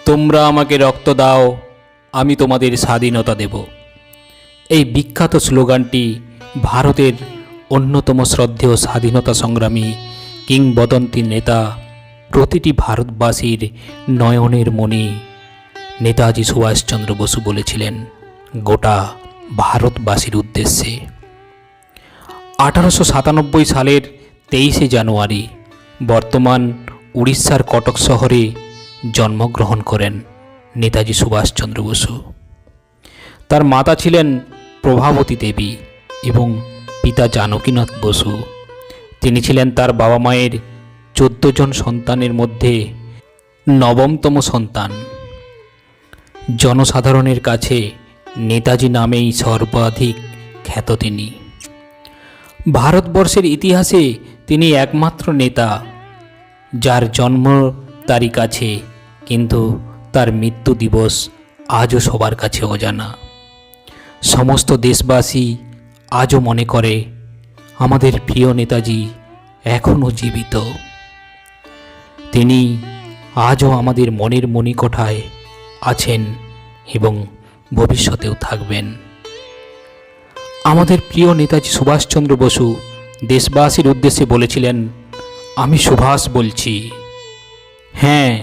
তোমরা আমাকে রক্ত দাও, আমি তোমাদের স্বাধীনতা দেব। এই বিখ্যাত স্লোগানটি ভারতের অন্যতম শ্রদ্ধেয় স্বাধীনতা সংগ্রামী কিংবদন্তি নেতা, প্রতিটি ভারতবাসীর নয়নের মণি নেতাজি সুভাষচন্দ্র বসু বলেছিলেন গোটা ভারতবাসীর উদ্দেশ্যে। 1897 সালের 23শে জানুয়ারি বর্তমান উড়িষ্যার কটক শহরে জন্মগ্রহণ করেন নেতাজি সুভাষচন্দ্র বসু। তার মাতা ছিলেন প্রভাবতী দেবী এবং পিতা জানকীনাথ বসু। তিনি ছিলেন তার বাবা মায়ের 14 জন সন্তানের মধ্যে নবমতম সন্তান। জনসাধারণের কাছে নেতাজি নামেই সর্বাধিক খ্যাত তিনি। ভারতবর্ষের ইতিহাসে তিনি একমাত্র নেতা যার জন্ম তারিখ আছে, কিন্তু তার মৃত্যু দিবস আজও সবার কাছে অজানা। সমস্ত দেশবাসী আজও মনে করে আমাদের প্রিয় নেতাজি এখনও জীবিত। তিনি আজও আমাদের মনের মণিকোঠায় আছেন এবং ভবিষ্যতেও থাকবেন। আমাদের প্রিয় নেতাজি সুভাষচন্দ্র বসু দেশবাসীর উদ্দেশ্যে বলেছিলেন, আমি সুভাষ বলছি। হ্যাঁ,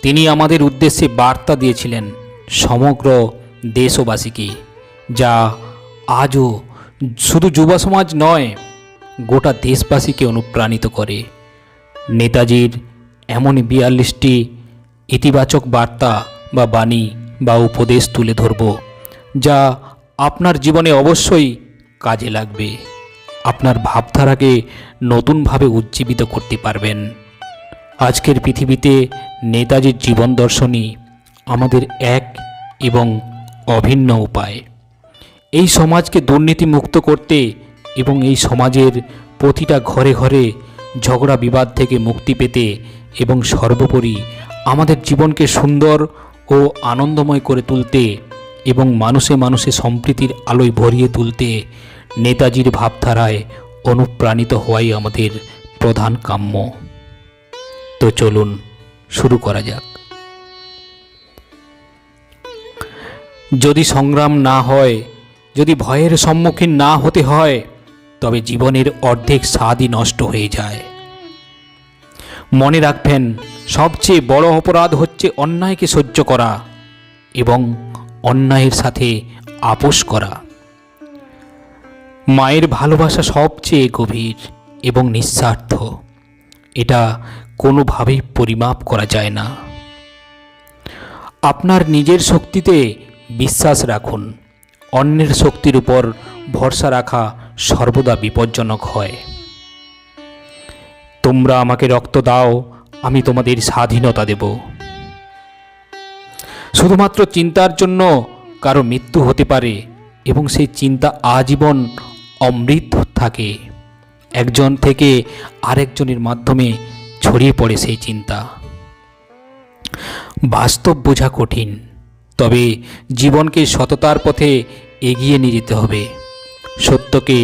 তিনি আমাদের উদ্দেশ্যে বার্তা দিয়েছিলেন সমগ্র দেশবাসীকে, যা আজও শুধু যুব সমাজ নয়, গোটা দেশবাসীকে অনুপ্রাণিত করে। নেতাজির এমন 42টি ইতিবাচক বার্তা বা বাণী বা উপদেশ তুলে ধরব, যা আপনার জীবনে অবশ্যই কাজে লাগবে। আপনার ভাবধারাকে নতুনভাবে উজ্জীবিত করতে পারবেন। আজকের পৃথিবীতে নেতাজির জীবন দর্শনই আমাদের এক এবং অভিন্ন উপায়। এই সমাজকে দুর্নীতিমুক্ত করতে এবং এই সমাজের প্রতিটা ঘরে ঘরে ঝগড়া বিবাদ থেকে মুক্তি পেতে এবং সর্বোপরি আমাদের জীবনকে সুন্দর ও আনন্দময় করে তুলতে এবং মানুষে মানুষে সম্প্রীতির আলোয় ভরিয়ে তুলতে নেতাজির ভাবধারায় অনুপ্রাণিত হওয়াই আমাদের প্রধান কাম্য। তো চলুন শুরু করা যাক। যদি সংগ্রাম না হয়, যদি ভয়ের সম্মুখীন না হতে হয়, তবে জীবনের অর্ধেক স্বাদই নষ্ট হয়ে যায়। মনে রাখবেন, সবচেয়ে বড় অপরাধ হচ্ছে অন্যায়কে সহ্য করা এবং অন্যায়ের সাথে আপোষ করা। মায়ের ভালোবাসা সবচেয়ে গভীর এবং নিঃস্বার্থ। এটা কোনোভাবেই পরিমাপ করা যায় না। আপনার নিজের শক্তিতে বিশ্বাস রাখুন। অন্যের শক্তির উপর ভরসা রাখা সর্বদা বিপজ্জনক হয়। তোমরা আমাকে রক্ত দাও, আমি তোমাদের স্বাধীনতা দেব। শুধুমাত্র চিন্তার জন্য কারো মৃত্যু হতে পারে এবং সেই চিন্তা আজীবন অমৃত থাকে। একজন থেকে আরেকজনের মাধ্যমে ছড়িয়ে পড়ে সেই চিন্তা। বাস্তব বোঝা কঠিন, তবে জীবনকে সততার পথে এগিয়ে নিয়ে যেতে হবে। সত্যকে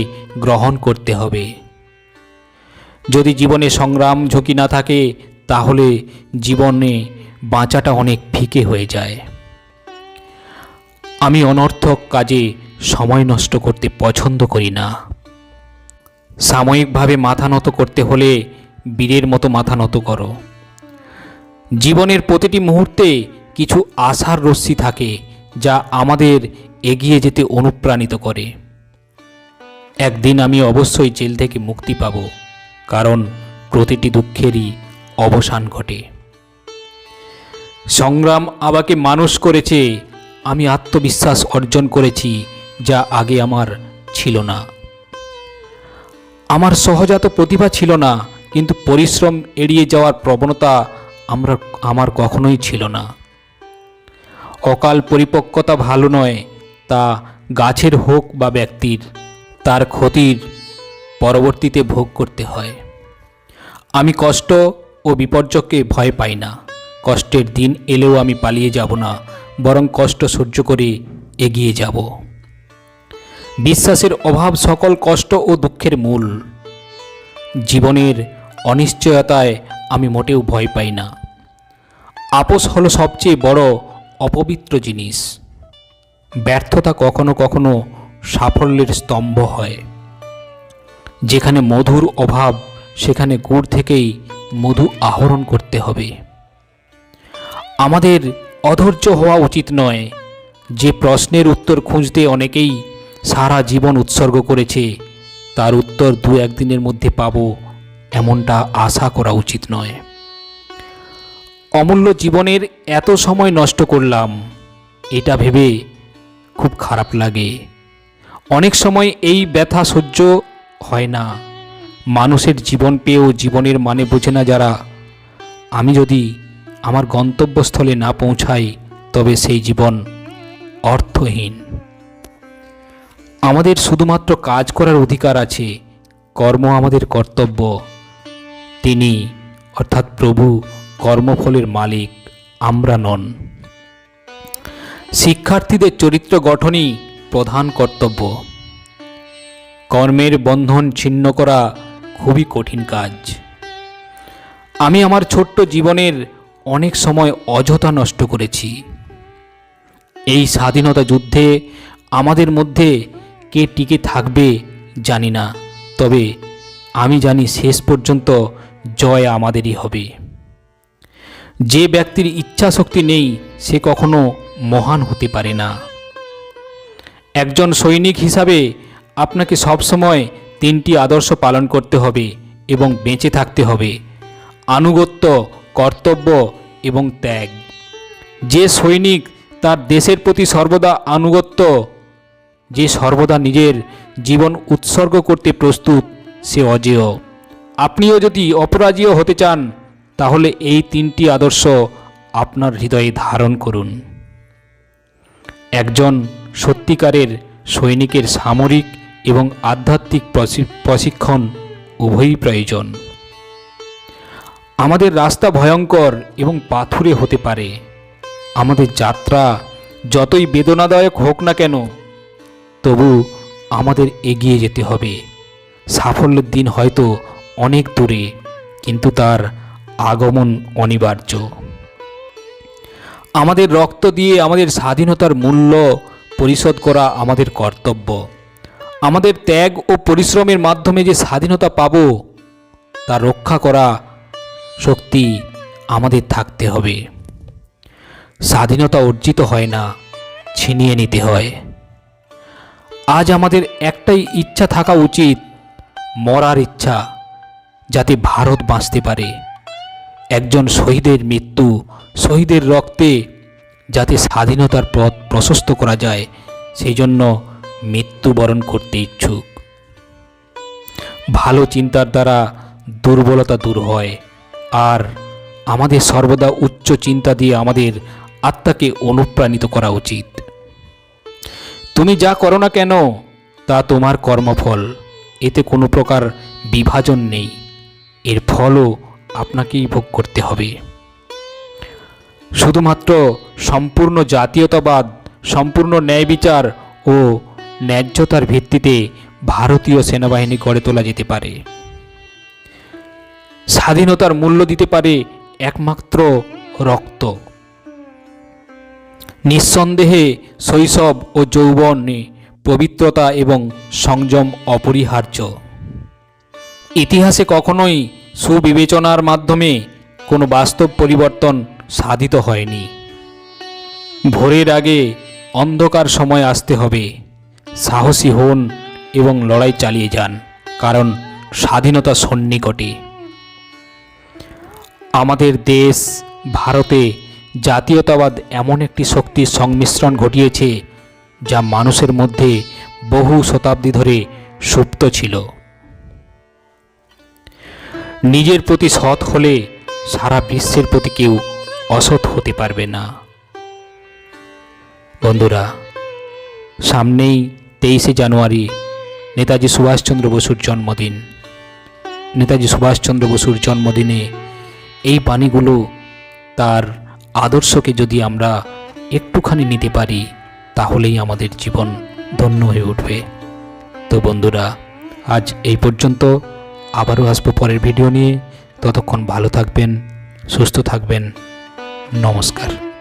গ্রহণ করতে হবে। যদি জীবনে সংগ্রাম ঝুঁকি না থাকে, তাহলে জীবনে বাঁচাটা অনেক ফিকে হয়ে যায়। আমি অনর্থক কাজে সময় নষ্ট করতে পছন্দ করি না। সাময়িকভাবে মাথা নত করতে হলে বীরের মতো মাথা নত করো। জীবনের প্রতিটি মুহূর্তে কিছু আশার রশ্মি থাকে, যা আমাদের এগিয়ে যেতে অনুপ্রাণিত করে। একদিন আমি অবশ্যই জেল থেকে মুক্তি পাব, কারণ প্রতিটি দুঃখেরই অবসান ঘটে। সংগ্রাম আমাকে মানুষ করেছে। আমি আত্মবিশ্বাস অর্জন করেছি, যা আগে আমার ছিল না। আমার সহজাত প্রতিভা ছিল না, কিন্তু পরিশ্রম এড়িয়ে যাওয়ার প্রবণতা আমার কখনোই ছিল না। অকাল পরিপক্কতা ভালো নয়, তা গাছের হোক বা ব্যক্তির, তার ক্ষতির পরবর্তীতে ভোগ করতে হয়। আমি কষ্ট ও বিপর্যয়কে ভয় পাই না। কষ্টের দিন এলেও আমি পালিয়ে যাব না, বরং কষ্ট সহ্য করে এগিয়ে যাব। বিশ্বাসের অভাব সকল কষ্ট ও দুঃখের মূল। জীবনের অনিশ্চয়তায় আমি মোটেও ভয় পাই না। আপোস হলো সবচেয়ে বড় অপবিত্র জিনিস। ব্যর্থতা কখনো কখনো সাফল্যের স্তম্ভ হয়। যেখানে মধুর অভাব সেখানে গুড় থেকেই মধু আহরণ করতে হবে। আমাদের অধৈর্য হওয়া উচিত নয়। যে প্রশ্নের উত্তর খুঁজতে অনেকেই সারা জীবন উৎসর্গ করেছে, তার উত্তর দু একদিনের মধ্যে পাবো এমনটা আশা করা উচিত নয়। অমূল্য জীবনের এত সময় নষ্ট করলাম, এটা ভেবে খুব খারাপ লাগে। অনেক সময় এই ব্যথা সহ্য হয় না। মানুষের জীবন পেয়েও জীবনের মানে বোঝে না যারা। আমি যদি আমার গন্তব্যস্থলে না পৌঁছাই তবে সেই জীবন অর্থহীন। আমাদের শুধুমাত্র কাজ করার অধিকার আছে, কর্ম আমাদের কর্তব্য। তিনি অর্থাৎ প্রভু কর্মফলের মালিক, আমরা নন। শিক্ষার্থীদের চরিত্র গঠনই প্রধান কর্তব্য। কর্মের বন্ধন ছিন্ন করা খুবই কঠিন কাজ। আমি আমার ছোট্ট জীবনের অনেক সময় অযথা নষ্ট করেছি। এই স্বাধীনতা যুদ্ধে আমাদের মধ্যে কে টিকে থাকবে জানি না, তবে আমি জানি শেষ পর্যন্ত জয় আমাদেরই হবে। যে ব্যক্তির ইচ্ছা শক্তি নেই সে কখনো মহান হতে পারে না। একজন সৈনিক হিসাবে আপনাকে সবসময় 3টি আদর্শ পালন করতে হবে এবং বেঁচে থাকতে হবে: আনুগত্য, কর্তব্য এবং ত্যাগ। যে সৈনিক তার দেশের প্রতি সর্বদা আনুগত্য, যে সর্বদা নিজের জীবন উৎসর্গ করতে প্রস্তুত, সে অজেয়। আপনিও যদি অপরাজেয় হতে চান তাহলে এই 3টি আদর্শ আপনার হৃদয়ে ধারণ করুন। একজন সত্যিকারের সৈনিকের সামরিক এবং আধ্যাত্মিক প্রশিক্ষণ উভয়ই প্রয়োজন। আমাদের রাস্তা ভয়ঙ্কর এবং পাথুরে হতে পারে। আমাদের যাত্রা যতই বেদনাদায়ক হোক না কেন, তবু আমাদের এগিয়ে যেতে হবে। সাফল্যের দিন হয়তো অনেক দূরে, কিন্তু তার আগমন অনিবার্য। আমাদের রক্ত দিয়ে আমাদের স্বাধীনতার মূল্য পরিশোধ করা আমাদের কর্তব্য। আমাদের ত্যাগ ও পরিশ্রমের মাধ্যমে যে স্বাধীনতা পাব, তা রক্ষা করা শক্তি আমাদের থাকতে হবে। স্বাধীনতা অর্জিত হয় না, ছিনিয়ে নিতে হয়। আজ আমাদের একটাই ইচ্ছা থাকা উচিত, মরার ইচ্ছা, যাতে ভারত বাঁচতে পারে। একজন শহীদের মৃত্যু, শহীদের রক্তে যাতে স্বাধীনতার পথ প্রশস্ত করা যায়, সেই জন্য মৃত্যুবরণ করতে ইচ্ছুক। ভালো চিন্তার দ্বারা দুর্বলতা দূর হয়, আর আমাদের সর্বদা উচ্চ চিন্তা দিয়ে আমাদের আত্মাকে অনুপ্রাণিত করা উচিত। তুমি যা করো না কেন তা তোমার কর্মফল, এতে কোনো প্রকার বিভাজন নেই। এর ফলও আপনাকেই ভোগ করতে হবে। শুধুমাত্র সম্পূর্ণ জাতীয়তাবাদ, সম্পূর্ণ ন্যায় বিচার ও ন্যায্যতার ভিত্তিতে ভারতীয় সেনাবাহিনী গড়ে তোলা যেতে পারে। স্বাধীনতার মূল্য দিতে পারে একমাত্র রক্ত। নিঃসন্দেহে শৈশব ও যৌবনে পবিত্রতা এবং সংযম অপরিহার্য। ইতিহাসে কখনোই সুবিবেচনার মাধ্যমে কোনো বাস্তব পরিবর্তন সাধিত হয়নি। ভোরের আগে অন্ধকার সময় আসতে হবে। সাহসী হন এবং লড়াই চালিয়ে যান, কারণ স্বাধীনতা সন্নিকটে। আমাদের দেশ ভারতে জাতীয়তাবাদ এমন একটি শক্তির সংমিশ্রণ ঘটিয়েছে যা মানুষের মধ্যে বহু শতাব্দী ধরে সুপ্ত ছিল। নিজের প্রতি সৎ হলে সারা বিশ্বের প্রতি কেউ অসৎ হতে পারবে না। বন্ধুরা, সামনেই 23শে জানুয়ারি নেতাজি সুভাষচন্দ্র বসুর জন্মদিন। নেতাজি সুভাষচন্দ্র বসুর জন্মদিনে এই বাণীগুলো, তার আদর্শকে যদি আমরা একটুখানি নিতে পারি তাহলেই আমাদের জীবন ধন্য হয়ে উঠবে। তো বন্ধুরা, আজ এই পর্যন্ত। আবারও আসবো পরের ভিডিও নিয়ে। ততক্ষণ ভালো থাকবেন, সুস্থ থাকবেন। নমস্কার।